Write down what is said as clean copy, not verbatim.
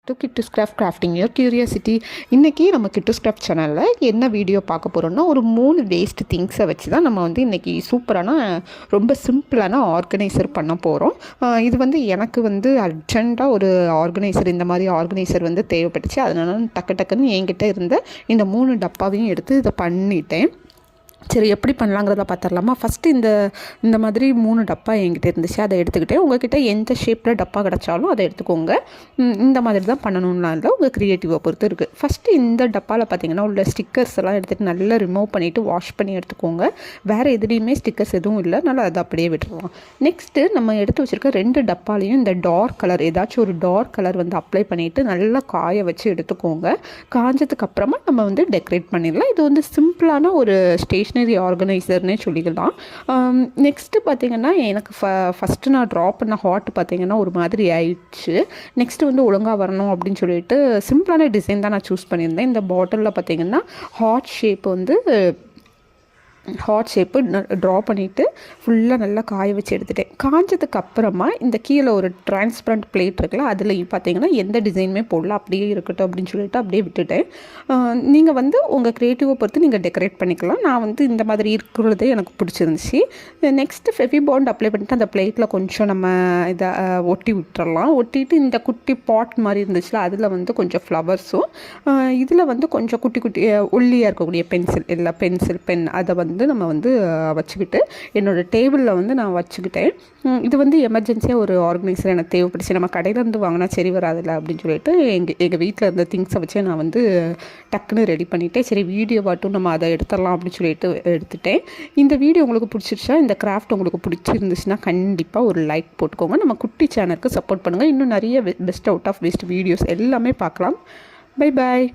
To kiddos crafting your curiosity. இன்றைக்கி நம்ம Kittus craft சேனலில் என்ன வீடியோ பார்க்க போகிறோம்னா, ஒரு 3 வேஸ்ட் திங்ஸை வச்சு தான் நம்ம வந்து இன்றைக்கி சூப்பரான ரொம்ப சிம்பிளான ஆர்கனைசர் பண்ண போகிறோம். இது வந்து எனக்கு வந்து அர்ஜெண்ட்டாக ஒரு ஆர்கனைசர், இந்த மாதிரி ஆர்கனைசர் வந்து தேவைப்பட்டுச்சு. அதனால டக்குன்னு என்கிட்ட இருந்த இந்த 3 டப்பாவையும் எடுத்து இதை பண்ணிட்டேன். சரி, எப்படி பண்ணலாங்கிறத பார்த்துடலாமா? ஃபஸ்ட்டு இந்த மாதிரி 3 டப்பா என்கிட்ட இருந்துச்சு, அதை எடுத்துக்கிட்டேன். உங்கள்கிட்ட எந்த ஷேப்பில் டப்பா கிடச்சாலும் அதை எடுத்துக்கோங்க. இந்த மாதிரி தான் பண்ணணும்லாம் இல்லை, உங்கள் க்ரியேட்டிவை பொறுத்து இருக்குது. ஃபஸ்ட்டு இந்த டப்பாவில் பார்த்தீங்கன்னா உள்ள ஸ்டிக்கர்ஸ் எல்லாம் எடுத்துகிட்டு நல்லா ரிமூவ் பண்ணிவிட்டு வாஷ் பண்ணி எடுத்துக்கோங்க. வேறு எதுலேயுமே ஸ்டிக்கர்ஸ் எதுவும் இல்லை, நல்லா அதை அப்படியே விட்டுருவோம். நெக்ஸ்ட்டு நம்ம எடுத்து வச்சுருக்க 2 டப்பாலையும் இந்த டார்க் கலர், ஏதாச்சும் ஒரு டார்க் கலர் வந்து அப்ளை பண்ணிவிட்டு நல்லா காய வச்சு எடுத்துக்கோங்க. காஞ்சதுக்கப்புறமா நம்ம வந்து டெக்கரேட் பண்ணிடலாம். இது வந்து சிம்பிளான ஒரு ஸ்டேஷ்னரி ஆர்கனைசர்னே சொல்லிக்கலாம். நெக்ஸ்ட்டு பார்த்திங்கன்னா எனக்கு ஃபஸ்ட்டு நான் ட்ரா பண்ண ஹார்ட் பார்த்திங்கன்னா ஒரு மாதிரி ஆயிடுச்சு. நெக்ஸ்ட்டு வந்து ஒழுங்காக வரணும் அப்படின்னு சொல்லிட்டு சிம்பிளான டிசைன் தான் நான் சூஸ் பண்ணியிருந்தேன். இந்த பாட்டிலில் பார்த்திங்கன்னா ஹார்ட் ஷேப்பு ட்ரா பண்ணிவிட்டு ஃபுல்லாக நல்லா காய வச்சு எடுத்துட்டேன். காஞ்சதுக்கு அப்புறமா இந்த கீழே ஒரு டிரான்ஸ்பரண்ட் பிளேட் இருக்குல்ல, அதில் பார்த்தீங்கன்னா எந்த டிசைனுமே போடல, அப்படியே இருக்கட்டும் அப்படின்னு சொல்லிட்டு அப்படியே விட்டுட்டேன். நீங்கள் வந்து உங்கள் க்ரியேட்டிவை பொறுத்து நீங்கள் டெக்கரேட் பண்ணிக்கலாம். நான் வந்து இந்த மாதிரி இருக்கிறதே எனக்கு பிடிச்சிருந்துச்சு. நெக்ஸ்ட்டு ஃபெவிபாண்ட் அப்ளை பண்ணிவிட்டு அந்த பிளேட்டில் கொஞ்சம் நம்ம இதை ஒட்டி விட்டுறலாம். ஒட்டிட்டு இந்த குட்டி பாட் மாதிரி இருந்துச்சுல, அதில் வந்து கொஞ்சம் ஃப்ளவர்ஸும், இதில் வந்து கொஞ்சம் குட்டி குட்டி ஒல்லியாக இருக்கக்கூடிய பென் அதை வந்து நம்ம வந்து வச்சுக்கிட்டு என்னோடய டேபிளில் வந்து நான் வச்சுக்கிட்டேன். இது வந்து எமர்ஜென்சியாக ஒரு ஆர்கனைசர் எனக்கு தேவைப்பட்டுச்சு. நம்ம கடையிலேருந்து வாங்கினா சரி வராதில்ல அப்படின்னு சொல்லிட்டு எங்கள் வீட்டில் இருந்த திங்ஸை வச்சு நான் வந்து டக்குன்னு ரெடி பண்ணிவிட்டேன். சரி, வீடியோ பாட்டும் நம்ம அதை எடுத்துடலாம் அப்படின்னு சொல்லிட்டு எடுத்துட்டேன். இந்த வீடியோ உங்களுக்கு பிடிச்சிருச்சா, இந்த கிராஃப்ட் உங்களுக்கு பிடிச்சிருந்துச்சுன்னா கண்டிப்பாக ஒரு லைக் போட்டுக்கோங்க. நம்ம குட்டி சேனலுக்கு சப்போர்ட் பண்ணுங்கள். இன்னும் நிறைய best out of waste videos எல்லாமே பார்க்கலாம். பை பாய்.